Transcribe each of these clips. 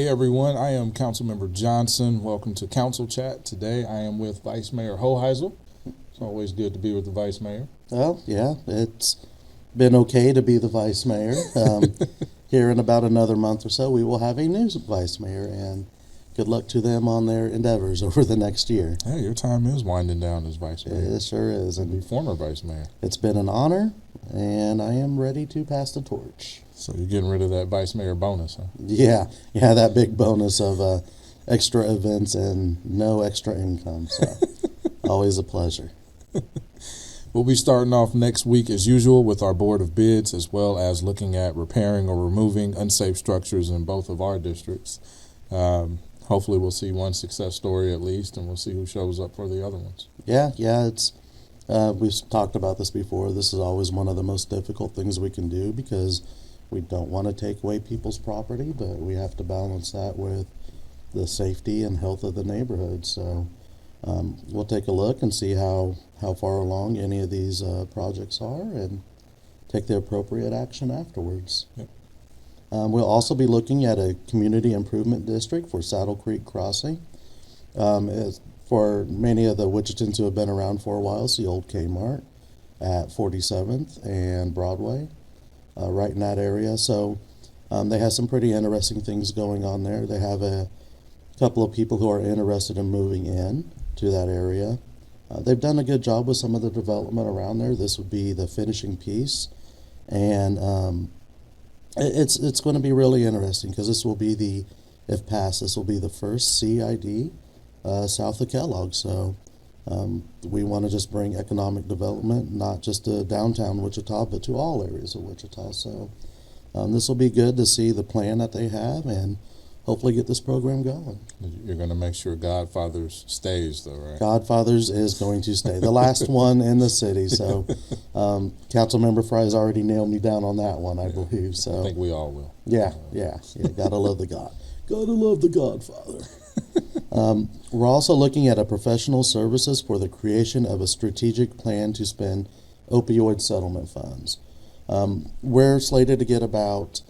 everyone, I am Councilmember Johnson. Welcome to Council Chat. Today I am with Vice Mayor Hoheisel. It's always good to be with the Vice Mayor. Well, yeah, it's been okay to be the Vice Mayor. Here in about another month or so, we will have a new Vice Mayor, and good luck to them on their endeavors over the next year. Hey, your time is winding down as Vice Mayor. It sure is. And the former Vice Mayor. It's been an honor, and I am ready to pass the torch. So you're getting rid of that Vice Mayor bonus, huh? Yeah, that big bonus of extra events and no extra income. So always a pleasure. We'll be starting off next week as usual with our Board of Bids, as well as looking at repairing or removing unsafe structures in both of our districts. Hopefully we'll see one success story at least, and we'll see who shows up for the other ones. Yeah, it's we've talked about this before. This is always one of the most difficult things we can do because we don't want to take away people's property, but we have to balance that with the safety and health of the neighborhood. So we'll take a look and see how far along any of these projects are and take the appropriate action afterwards. Yep. We'll also be looking at a community improvement district for Saddle Creek Crossing. For many of the Wichitans who have been around for a while, it's the old Kmart at 47th and Broadway, right in that area. So they have some pretty interesting things going on there. They have a couple of people who are interested in moving in to that area. They've done a good job with some of the development around there. This would be the finishing piece, and it's going to be really interesting because this will be if passed, this will be the first CID south of Kellogg. So we want to just bring economic development, not just to downtown Wichita, but to all areas of Wichita. So this will be good to see the plan that they have and hopefully get this program going. You're going to make sure Godfathers stays, though, right? Godfathers is going to stay. The last one in the city. So Councilmember Fry's already nailed me down on that one, I believe. So I think we all will. Yeah. Gotta love the God. Gotta love the Godfather. We're also looking at a professional services for the creation of a strategic plan to spend opioid settlement funds. We're slated to get about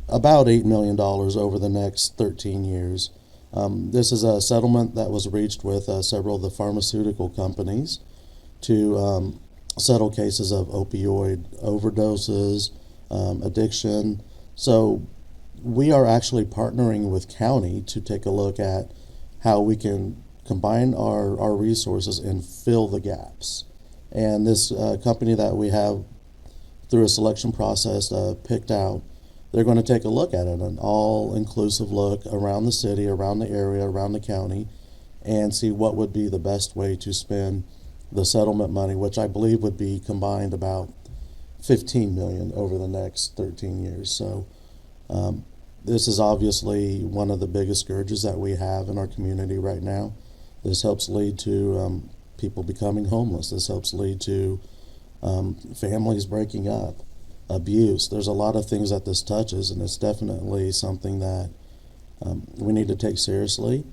$8 million over the next 13 years. This is a settlement that was reached with several of the pharmaceutical companies to settle cases of opioid overdoses, addiction. So we are actually partnering with county to take a look at how we can combine our resources and fill the gaps. And this company that we have through a selection process picked out, they're going to take a look at it, an all-inclusive look around the city, around the area, around the county, and see what would be the best way to spend the settlement money, which I believe would be combined about $15 million over the next 13 years. So this is obviously one of the biggest scourges that we have in our community right now. This helps lead to people becoming homeless. This helps lead to families breaking up, abuse. There's a lot of things that this touches, and it's definitely something that we need to take seriously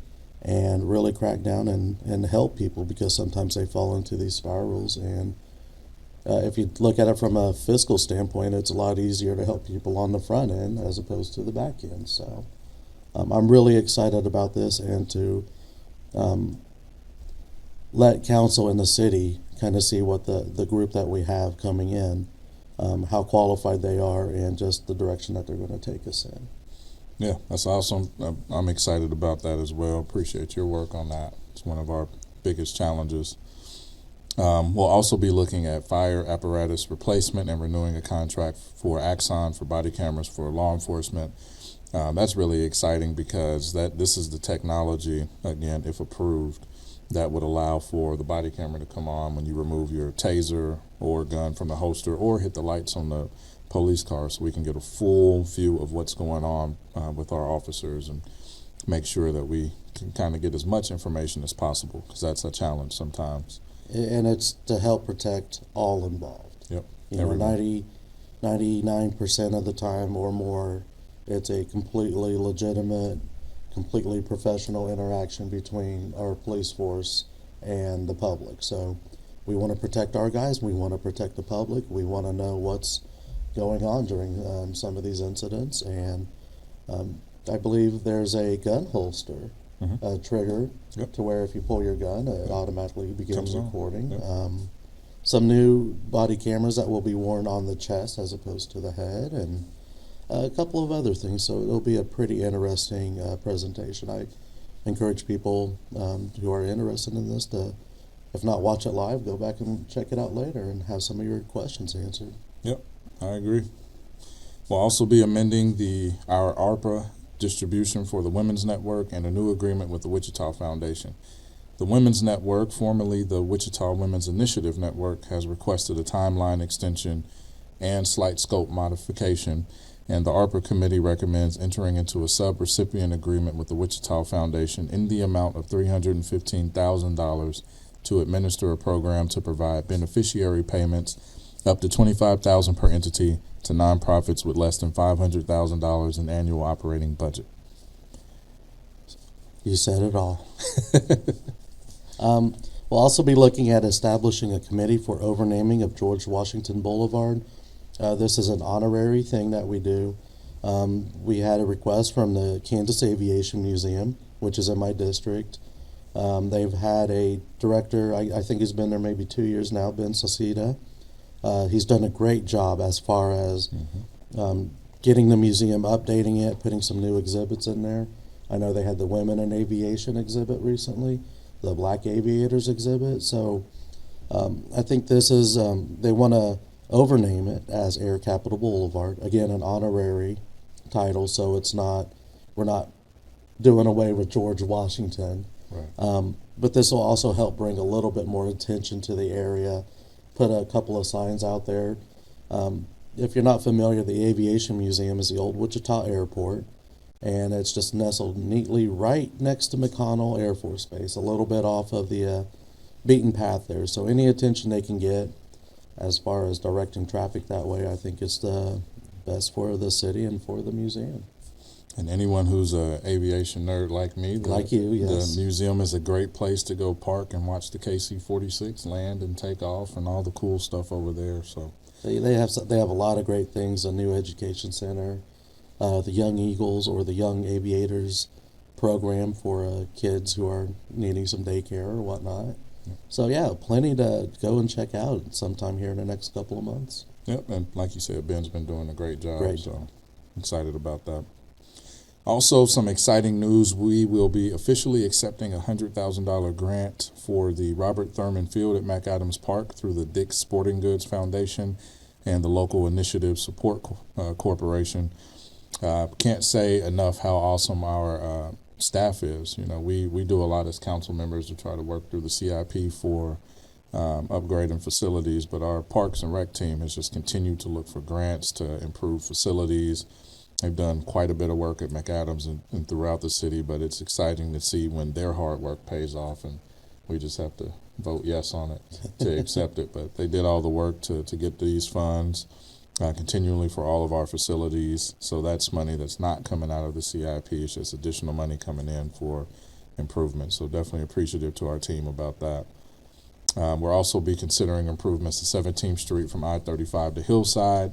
and really crack down and help people, because sometimes they fall into these spirals. And if you look at it from a fiscal standpoint, it's a lot easier to help people on the front end as opposed to the back end. So I'm really excited about this, and to let council and the city kind of see what the group that we have coming in, how qualified they are, and just the direction that they're going to take us in. Yeah, that's awesome. I'm excited about that as well. Appreciate your work on that. It's one of our biggest challenges. We'll also be looking at fire apparatus replacement and renewing a contract for Axon for body cameras for law enforcement. That's really exciting because this is the technology, again, if approved, that would allow for the body camera to come on when you remove your taser or gun from the holster or hit the lights on the police car, so we can get a full view of what's going on with our officers and make sure that we can kind of get as much information as possible, because that's a challenge sometimes. And it's to help protect all involved. Yep. 99% of the time or more, it's a completely legitimate, completely professional interaction between our police force and the public. So we want to protect our guys. We want to protect the public. We want to know what's going on during some of these incidents. And I believe there's a gun holster trigger Yep. to where if you pull your gun, it automatically begins Comes on. recording. Yep. Some new body cameras that will be worn on the chest as opposed to the head, and a couple of other things. So it'll be a pretty interesting presentation. I encourage people who are interested in this to, if not watch it live, go back and check it out later and have some of your questions answered. Yep, I agree. We'll also be amending our ARPA distribution for the Women's Network and a new agreement with the Wichita Foundation. The Women's Network, formerly the Wichita Women's Initiative Network, has requested a timeline extension and slight scope modification, and the ARPA committee recommends entering into a sub-recipient agreement with the Wichita Foundation in the amount of $315,000 to administer a program to provide beneficiary payments up to $25,000 per entity to nonprofits with less than $500,000 in annual operating budget. You said it all. We'll also be looking at establishing a committee for overnaming of George Washington Boulevard. This is an honorary thing that we do. We had a request from the Kansas Aviation Museum, which is in my district. They've had a director, I think he's been there maybe 2 years now, Ben Sacita. He's done a great job as far as getting the museum, updating it, putting some new exhibits in there. I know they had the Women in Aviation exhibit recently, the Black Aviators exhibit. So I think this is, they want to overname it as Air Capital Boulevard. Again, an honorary title, so it's not, we're not doing away with George Washington. Right. But this will also help bring a little bit more attention to the area, put a couple of signs out there. If you're not familiar, the Aviation Museum is the old Wichita Airport, and it's just nestled neatly right next to McConnell Air Force Base, a little bit off of the beaten path there. So any attention they can get as far as directing traffic that way, I think is the best for the city and for the museum. And anyone who's an aviation nerd like me, Like you, yes. The museum is a great place to go park and watch the KC-46 land and take off and all the cool stuff over there. So They have a lot of great things, a new education center, the Young Eagles or the Young Aviators program for kids who are needing some daycare or whatnot. So yeah, plenty to go and check out sometime here in the next couple of months. Yep, and like you said, Ben's been doing a great job. Great. So excited about that. Also, some exciting news. We will be officially accepting a $100,000 grant for the Robert Thurman Field at McAdams Park through the Dick's Sporting Goods Foundation and the local Initiative Support Corporation. Can't say enough how awesome our staff is. You know, we do a lot as council members to try to work through the CIP for upgrading facilities, but our Parks and Rec team has just continued to look for grants to improve facilities. They've done quite a bit of work at McAdams and throughout the city, but it's exciting to see when their hard work pays off, and we just have to vote yes on it to accept it. But they did all the work to get these funds continually for all of our facilities. So that's money that's not coming out of the CIP. It's just additional money coming in for improvement. So definitely appreciative to our team about that. We'll also be considering improvements to 17th Street from I-35 to Hillside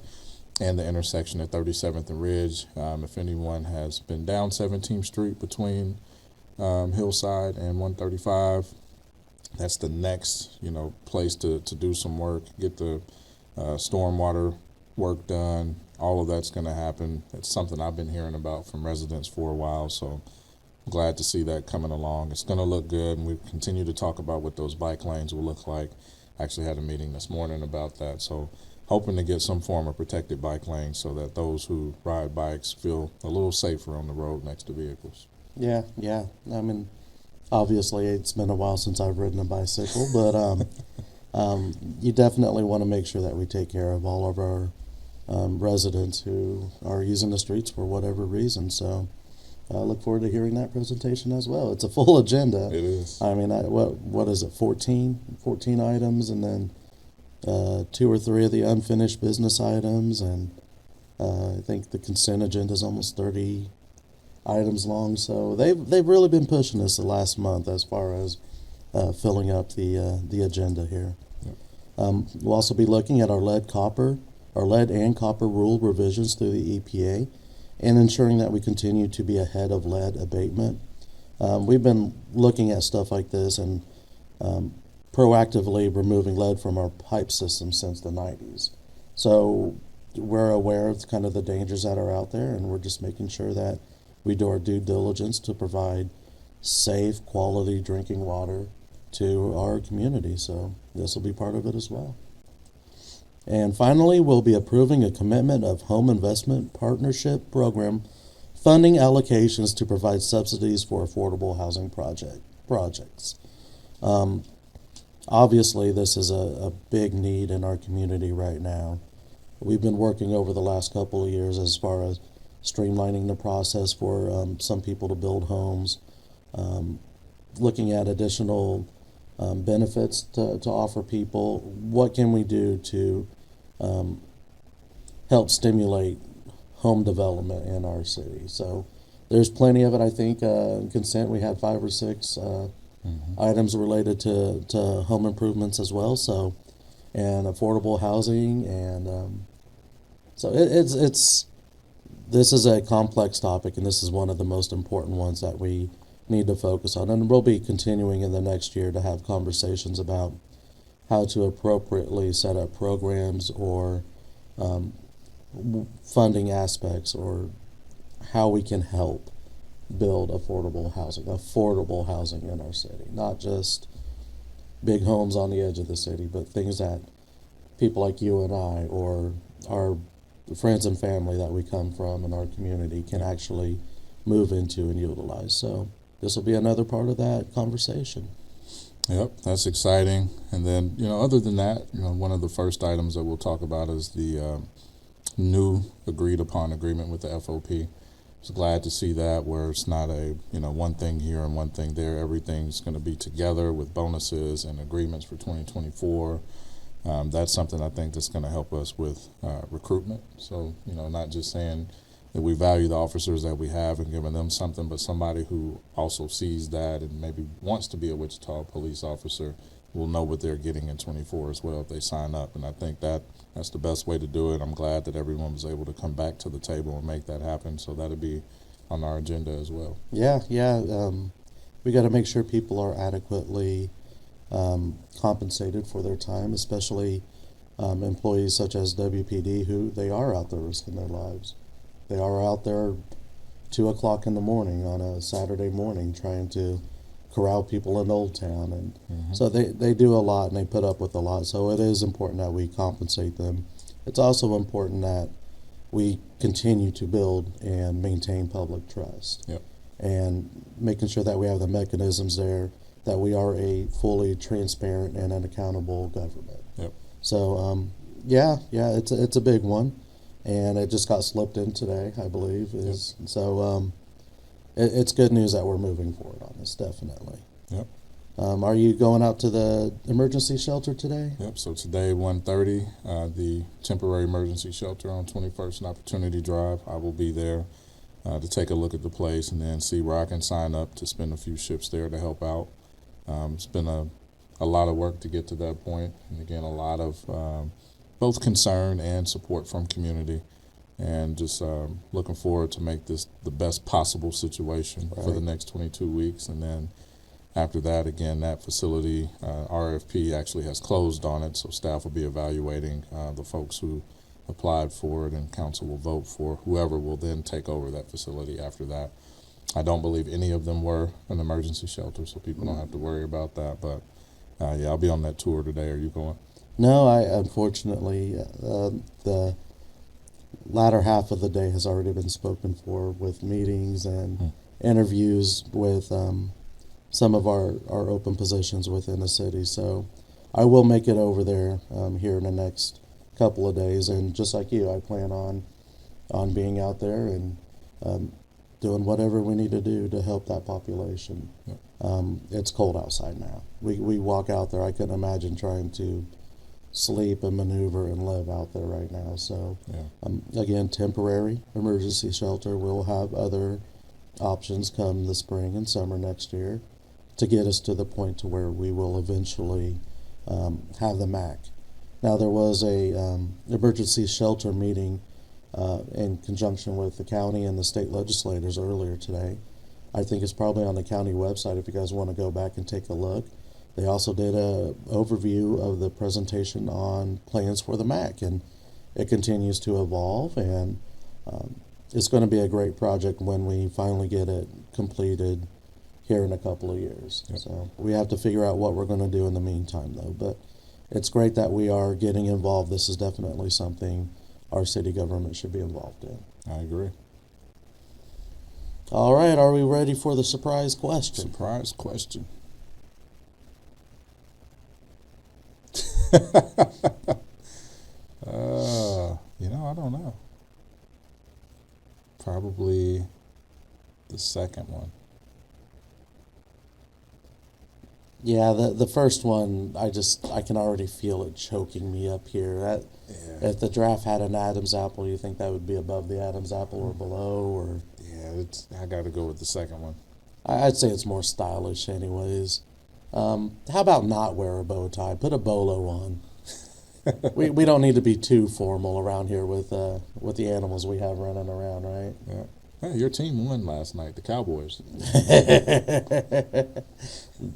and the intersection at 37th and Ridge. If anyone has been down 17th Street between Hillside and 135, that's the next place to do some work, get the stormwater work done. All of that's going to happen. It's something I've been hearing about from residents for a while, so I'm glad to see that coming along. It's going to look good, and we continue to talk about what those bike lanes will look like. I actually had a meeting this morning about that, so hoping to get some form of protected bike lanes so that those who ride bikes feel a little safer on the road next to vehicles. Yeah. I mean, obviously it's been a while since I've ridden a bicycle, but you definitely want to make sure that we take care of all of our residents who are using the streets for whatever reason. So I look forward to hearing that presentation as well. It's a full agenda. It is. I mean, what is it, 14 items, and then 2 or 3 of the unfinished business items, and I think the consent agenda is almost 30 items long. So they've really been pushing us the last month as far as filling up the agenda here. Yep. We'll also be looking at our lead and copper rule revisions through the EPA, and ensuring that we continue to be ahead of lead abatement. We've been looking at stuff like this and proactively removing lead from our pipe system since the 90s. So we're aware of kind of the dangers that are out there, and we're just making sure that we do our due diligence to provide safe, quality drinking water to our community. So this will be part of it as well. And finally, we'll be approving a commitment of Home Investment Partnership Program funding allocations to provide subsidies for affordable housing projects. Obviously, this is a big need in our community right now. We've been working over the last couple of years as far as streamlining the process for some people to build homes, looking at additional benefits to offer people. What can we do to help stimulate home development in our city? So there's plenty of it. I think in consent we had 5 or 6 items related to home improvements as well. So, and affordable housing, and so it's this is a complex topic, and this is one of the most important ones that we need to focus on. And we'll be continuing in the next year to have conversations about how to appropriately set up programs or funding aspects, or how we can help build affordable housing in our city. Not just big homes on the edge of the city, but things that people like you and I, or our friends and family that we come from in our community, can actually move into and utilize. So this will be another part of that conversation. Yep, that's exciting. And then, other than that, one of the first items that we'll talk about is the new agreed upon agreement with the FOP. I was glad to see that, where it's not a, one thing here and one thing there. Everything's going to be together with bonuses and agreements for 2024. That's something I think that's going to help us with recruitment. So, not just saying that we value the officers that we have and giving them something, but somebody who also sees that and maybe wants to be a Wichita police officer will know what they're getting in 24 as well if they sign up. And I think that's the best way to do it. I'm glad that everyone was able to come back to the table and make that happen. So that'll be on our agenda as well. Yeah. We got to make sure people are adequately compensated for their time, especially employees such as WPD, who they are out there risking their lives. They are out there 2 o'clock in the morning on a Saturday morning trying to corral people in Old Town, and so they do a lot and they put up with a lot. So it is important that we compensate them. It's also important that we continue to build and maintain public trust. Yep. And making sure that we have the mechanisms there, that we are a fully transparent and an accountable government. Yep. So it's a big one, and it just got slipped in today, I believe. So it's good news that we're moving forward on this, definitely. Yep. Are you going out to the emergency shelter today? Yep. So today, 1:30, the temporary emergency shelter on 21st and Opportunity Drive. I will be there to take a look at the place and then see where I can sign up to spend a few shifts there to help out. It's been a lot of work to get to that point, and again, a lot of both concern and support from community, and just looking forward to make this the best possible situation for the next 22 weeks. And then after that, again, that facility RFP actually has closed on it, so staff will be evaluating the folks who applied for it, and council will vote for whoever will then take over that facility after that. I don't believe any of them were an emergency shelter, so people don't have to worry about that. But I'll be on that tour today. Are you going? No, I unfortunately the latter half of the day has already been spoken for with meetings and interviews with some of our open positions within the city. So I will make it over there here in the next couple of days, and just like you, I plan on being out there and doing whatever we need to do to help that population. Yep. It's cold outside now. We walk out there. I couldn't imagine trying to sleep and maneuver and live out there right now. So again, temporary emergency shelter. We'll have other options come the spring and summer next year to get us to the point to where we will eventually have the MAC. Now, there was a emergency shelter meeting in conjunction with the county and the state legislators earlier today. I think it's probably on the county website if you guys want to go back and take a look. They also did a overview of the presentation on plans for the MAC, and it continues to evolve, and it's going to be a great project when we finally get it completed here in a couple of years. Yep. So we have to figure out what we're going to do in the meantime, though. But it's great that we are getting involved. This is definitely something our city government should be involved in. I agree. All right, are we ready for the surprise question? Surprise question. I don't know. Probably the second one. Yeah, the first one, I can already feel it choking me up here. If the draft had an Adam's apple, you think that would be above the Adam's apple or below? Or Yeah, I got to go with the second one. I'd say it's more stylish anyways. How about not wear a bow tie? Put a bolo on. we don't need to be too formal around here with the animals we have running around, right? Yeah. Hey, your team won last night, the Cowboys.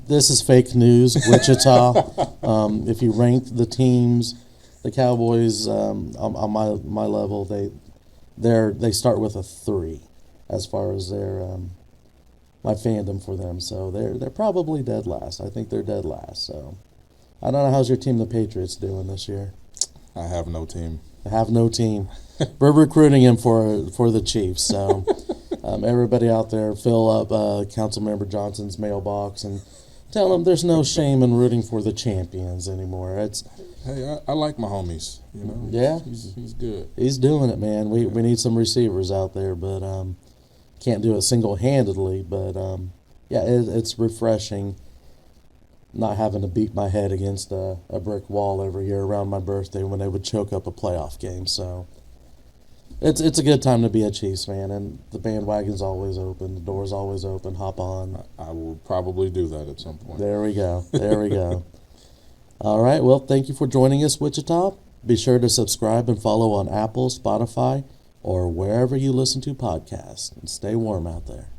This is fake news, Wichita. If you ranked the teams, the Cowboys on my level, they start with a 3 as far as their my fandom for them. So they're probably dead last. I think they're dead last. So I don't know, how's your team, the Patriots, doing this year? I have no team. I have no team. We're recruiting him for the Chiefs. So everybody out there, fill up Councilmember Johnson's mailbox and tell him there's no shame in rooting for the champions anymore. Hey, I like my homies. Yeah, he's good. He's doing it, man. We need some receivers out there, but can't do it single-handedly. But yeah, it's refreshing not having to beat my head against a brick wall every year around my birthday when they would choke up a playoff game. So it's a good time to be a Chiefs fan, and the bandwagon's always open. The door's always open. Hop on. I will probably do that at some point. There we go. There we go. All right. Well, thank you for joining us, Wichita. Be sure to subscribe and follow on Apple, Spotify, or wherever you listen to podcasts. And stay warm out there.